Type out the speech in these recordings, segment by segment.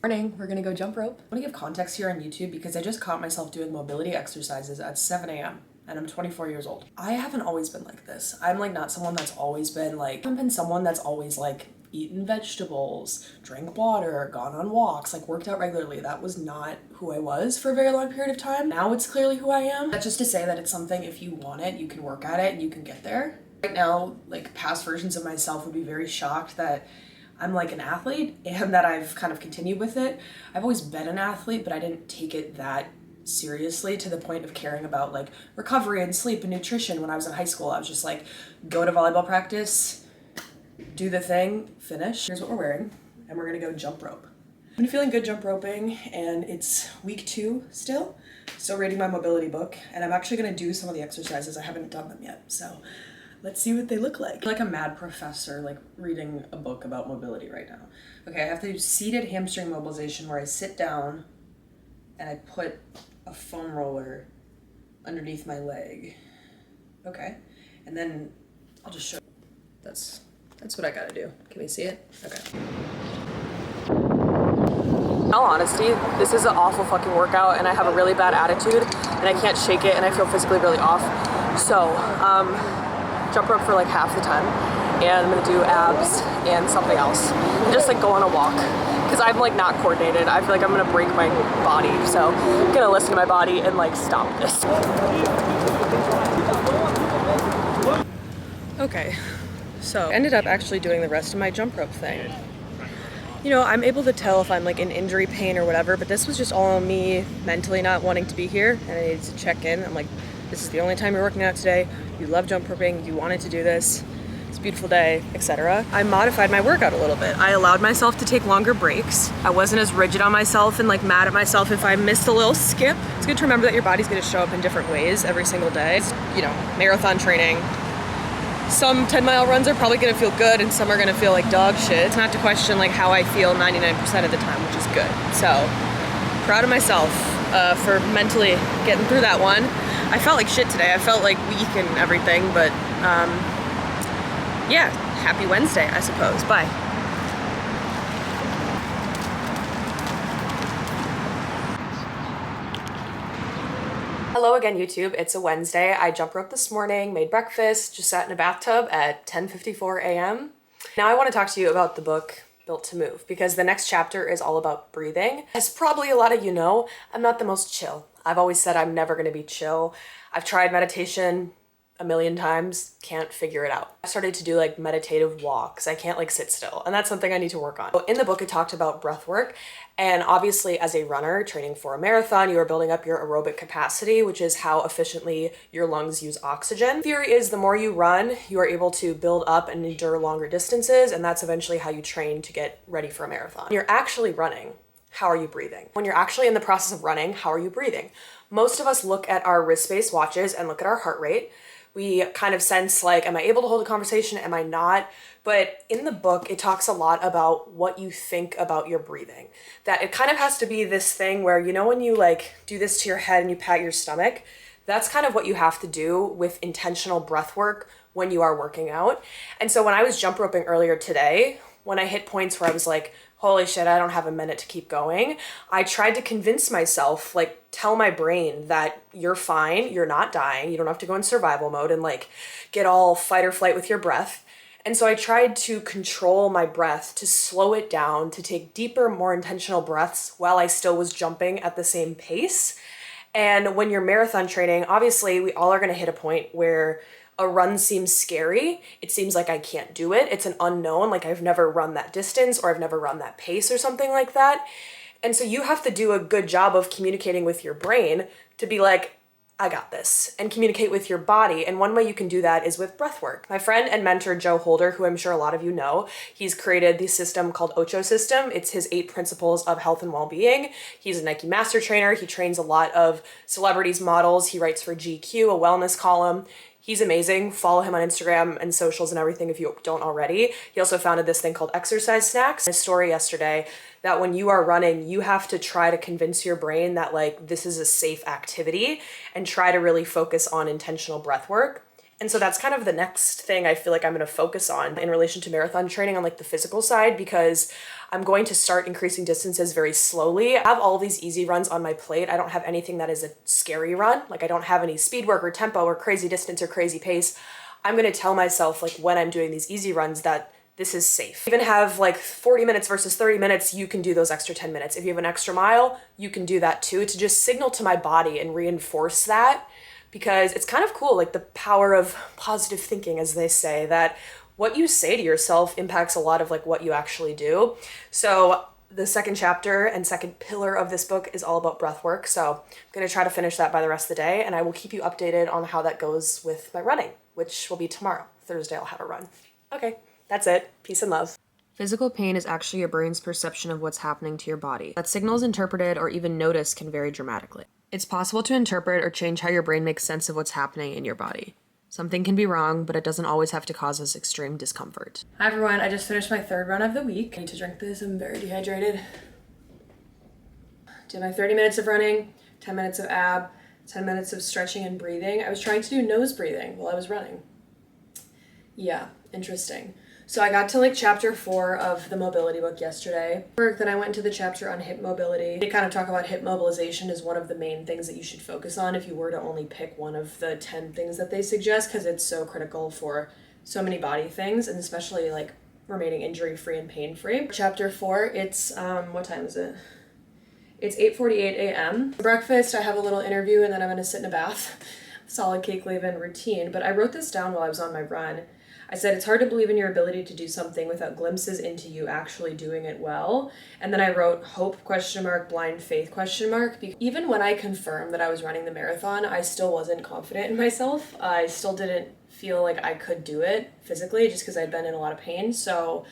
Morning, we're gonna go jump rope. I wanna give context here on YouTube because I just caught myself doing mobility exercises at 7 a.m. and I'm 24 years old. I haven't always been like this. I'm like not someone that's always been like, I've been someone that's always like eaten vegetables, drank water, gone on walks, like worked out regularly. That was not who I was for a very long period of time. Now it's clearly who I am. That's just to say that it's something, if you want it, you can work at it and you can get there. Right now, like past versions of myself would be very shocked that I'm like an athlete and that I've kind of continued with it. I've always been an athlete, but I didn't take it that seriously to the point of caring about like recovery and sleep and nutrition. When I was in high school, I was just like, go to volleyball practice, do the thing, finish. Here's what we're wearing, and we're gonna go jump rope. I've been feeling good jump roping, and it's week 2 still. Still reading my mobility book, and I'm actually gonna do some of the exercises. I haven't done them yet, so let's see what they look like. I feel like a mad professor, like reading a book about mobility right now. Okay, I have to do seated hamstring mobilization where I sit down and I put a foam roller underneath my leg. Okay, and then I'll just show. That's what I gotta do. Can we see it? Okay. In all honesty, this is an awful fucking workout and I have a really bad attitude and I can't shake it and I feel physically really off. So, jump rope for like half the time and I'm gonna do abs and something else and just like go on a walk because I'm like not coordinated. I feel like I'm gonna break my body, so I'm gonna listen to my body and like stop this. Okay, so I ended up actually doing the rest of my jump rope thing. You know, I'm able to tell if I'm like in injury pain or whatever, but this was just all me mentally not wanting to be here and I needed to check in. I'm like, this is the only time you're working out today. You love jump roping, you wanted to do this, it's a beautiful day, etc. I modified my workout a little bit. I allowed myself to take longer breaks. I wasn't as rigid on myself and like mad at myself if I missed a little skip. It's good to remember that your body's gonna show up in different ways every single day. It's, you know, marathon training. Some 10-mile runs are probably gonna feel good and some are gonna feel like dog shit. It's not to question like how I feel 99% of the time, which is good. So, proud of myself for mentally getting through that one. I felt like shit today. I felt like weak and everything, but yeah, happy Wednesday, I suppose. Bye. Hello again, YouTube. It's a Wednesday. I jump roped this morning, made breakfast, just sat in a bathtub at 10:54 a.m. Now I want to talk to you about the book Built to Move because the next chapter is all about breathing. As probably a lot of you know, I'm not the most chill. I've always said I'm never going to be chill. I've tried meditation a million times, can't figure it out. I started to do like meditative walks. I can't like sit still, and that's something I need to work on. In the book, it talked about breath work, and obviously as a runner training for a marathon, you are building up your aerobic capacity, which is how efficiently your lungs use oxygen. Theory is the more you run, you are able to build up and endure longer distances, and that's eventually how you train to get ready for a marathon. When you're actually running, how are you breathing? When you're actually in the process of running, how are you breathing? Most of us look at our wrist-based watches and look at our heart rate. We kind of sense like, am I able to hold a conversation? Am I not? But in the book, it talks a lot about what you think about your breathing. That it kind of has to be this thing where, you know, when you like do this to your head and you pat your stomach, that's kind of what you have to do with intentional breath work when you are working out. And so when I was jump roping earlier today, when I hit points where I was like, holy shit, I don't have a minute to keep going, I tried to convince myself, like tell my brain that you're fine, you're not dying, you don't have to go in survival mode and like get all fight or flight with your breath. And so I tried to control my breath, to slow it down, to take deeper, more intentional breaths while I still was jumping at the same pace. And when you're marathon training, obviously we all are gonna hit a point where a run seems scary. It seems like I can't do it. It's an unknown, like I've never run that distance or I've never run that pace or something like that. And so you have to do a good job of communicating with your brain to be like, I got this, and communicate with your body. And one way you can do that is with breath work. My friend and mentor, Joe Holder, who I'm sure a lot of you know, he's created the system called Ocho System. It's his 8 principles of health and well-being. He's a Nike master trainer. He trains a lot of celebrities, models. He writes for GQ, a wellness column. He's amazing. Follow him on Instagram and socials and everything if you don't already. He also founded this thing called Exercise Snacks. His story yesterday that when you are running, you have to try to convince your brain that like this is a safe activity and try to really focus on intentional breath work. And so that's kind of the next thing I feel like I'm going to focus on in relation to marathon training on like the physical side, because I'm going to start increasing distances very slowly. I have all these easy runs on my plate. I don't have anything that is a scary run. Like I don't have any speed work or tempo or crazy distance or crazy pace. I'm going to tell myself like when I'm doing these easy runs that this is safe. Even have like 40 minutes versus 30 minutes, you can do those extra 10 minutes. If you have an extra mile, you can do that too, to just signal to my body and reinforce that. Because it's kind of cool, like the power of positive thinking, as they say, that what you say to yourself impacts a lot of like what you actually do. So the second chapter and second pillar of this book is all about breath work. So I'm going to try to finish that by the rest of the day, and I will keep you updated on how that goes with my running, which will be tomorrow. Thursday I'll have a run. Okay, that's it. Peace and love. Physical pain is actually your brain's perception of what's happening to your body. That signals interpreted or even noticed can vary dramatically. It's possible to interpret or change how your brain makes sense of what's happening in your body. Something can be wrong, but it doesn't always have to cause us extreme discomfort. Hi everyone, I just finished my third run of the week. I need to drink this, I'm very dehydrated. Did my 30 minutes of running, 10 minutes of ab, 10 minutes of stretching and breathing. I was trying to do nose breathing while I was running. Yeah, interesting. So I got to like chapter 4 of the mobility book yesterday. Then I went into the chapter on hip mobility. They kind of talk about hip mobilization as one of the main things that you should focus on if you were to only pick one of the 10 things that they suggest, because it's so critical for so many body things, and especially like remaining injury-free and pain-free. Chapter 4, it's, what time is it? It's 8:48 a.m. For breakfast, I have a little interview and then I'm gonna sit in a bath. Solid cake leave-in routine, but I wrote this down while I was on my run. I said, it's hard to believe in your ability to do something without glimpses into you actually doing it well. And then I wrote hope, blind faith, Even when I confirmed that I was running the marathon, I still wasn't confident in myself. I still didn't feel like I could do it physically just because I'd been in a lot of pain. So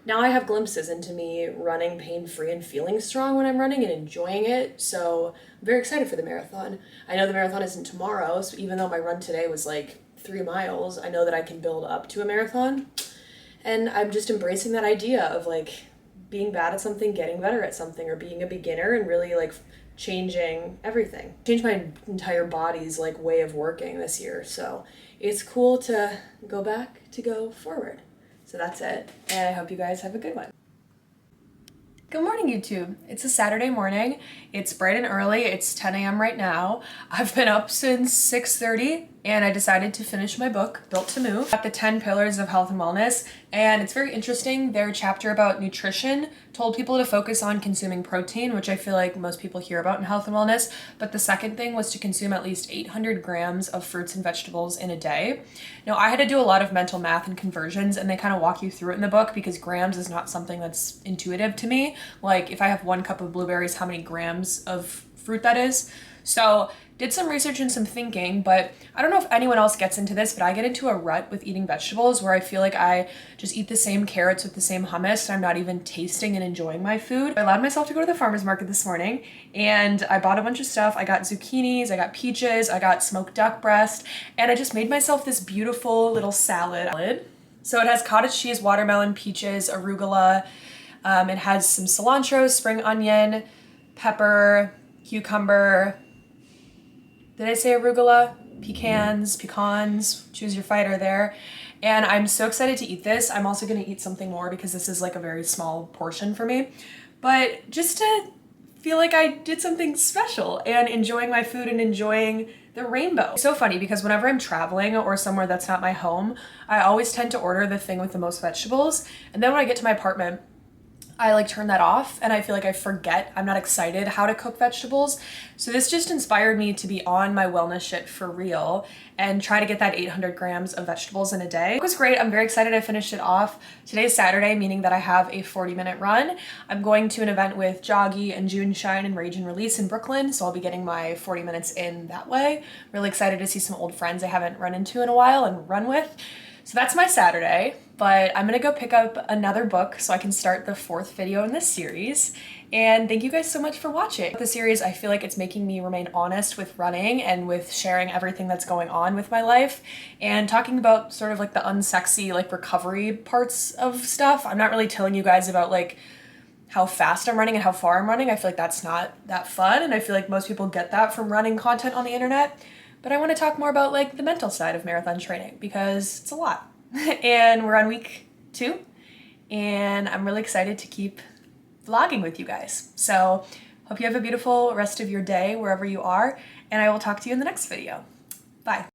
now I have glimpses into me running pain-free and feeling strong when I'm running and enjoying it. So I'm very excited for the marathon. I know the marathon isn't tomorrow, so even though my run today was like 3 miles, I know that I can build up to a marathon. And I'm just embracing that idea of like being bad at something, getting better at something, or being a beginner and really like changing everything. Changed my entire body's like way of working this year. So it's cool to go back to go forward. So that's it. And I hope you guys have a good one. Good morning, YouTube. It's a Saturday morning. It's bright and early. It's 10 a.m. right now. I've been up since 6:30 and I decided to finish my book, Built to Move, at the 10 Pillars of Health and Wellness. And it's very interesting. Their chapter about nutrition told people to focus on consuming protein, which I feel like most people hear about in health and wellness. But the second thing was to consume at least 800 grams of fruits and vegetables in a day. Now, I had to do a lot of mental math and conversions, and they kind of walk you through it in the book because grams is not something that's intuitive to me. Like if I have 1 cup of blueberries, how many grams of fruit that is? So did some research and some thinking, but I don't know if anyone else gets into this, but I get into a rut with eating vegetables where I feel like I just eat the same carrots with the same hummus and I'm not even tasting and enjoying my food. I allowed myself to go to the farmer's market this morning and I bought a bunch of stuff. I got zucchinis, I got peaches, I got smoked duck breast, and I just made myself this beautiful little salad. So it has cottage cheese, watermelon, peaches, arugula. It has some cilantro, spring onion, pepper, cucumber. Did I say arugula? Pecans, choose your fighter there. And I'm so excited to eat this. I'm also gonna eat something more because this is like a very small portion for me. But just to feel like I did something special and enjoying my food and enjoying the rainbow. It's so funny because whenever I'm traveling or somewhere that's not my home, I always tend to order the thing with the most vegetables. And then when I get to my apartment, I like turn that off and I feel like I forget, I'm not excited how to cook vegetables. So this just inspired me to be on my wellness shit for real and try to get that 800 grams of vegetables in a day. It was great. I'm very excited I finished it off. Today's Saturday, meaning that I have a 40-minute run. I'm going to an event with Joggy and June Shine and Rage and Release in Brooklyn, so I'll be getting my 40 minutes in that way. Really excited to see some old friends I haven't run into in a while and run with. So that's my Saturday, but I'm gonna go pick up another book so I can start the 4th video in this series. And thank you guys so much for watching. The series, I feel like it's making me remain honest with running and with sharing everything that's going on with my life and talking about sort of like the unsexy, like recovery parts of stuff. I'm not really telling you guys about like how fast I'm running and how far I'm running. I feel like that's not that fun. And I feel like most people get that from running content on the internet. But I want to talk more about like the mental side of marathon training because it's a lot. And we're on week 2 and I'm really excited to keep vlogging with you guys. So hope you have a beautiful rest of your day wherever you are, and I will talk to you in the next video. Bye.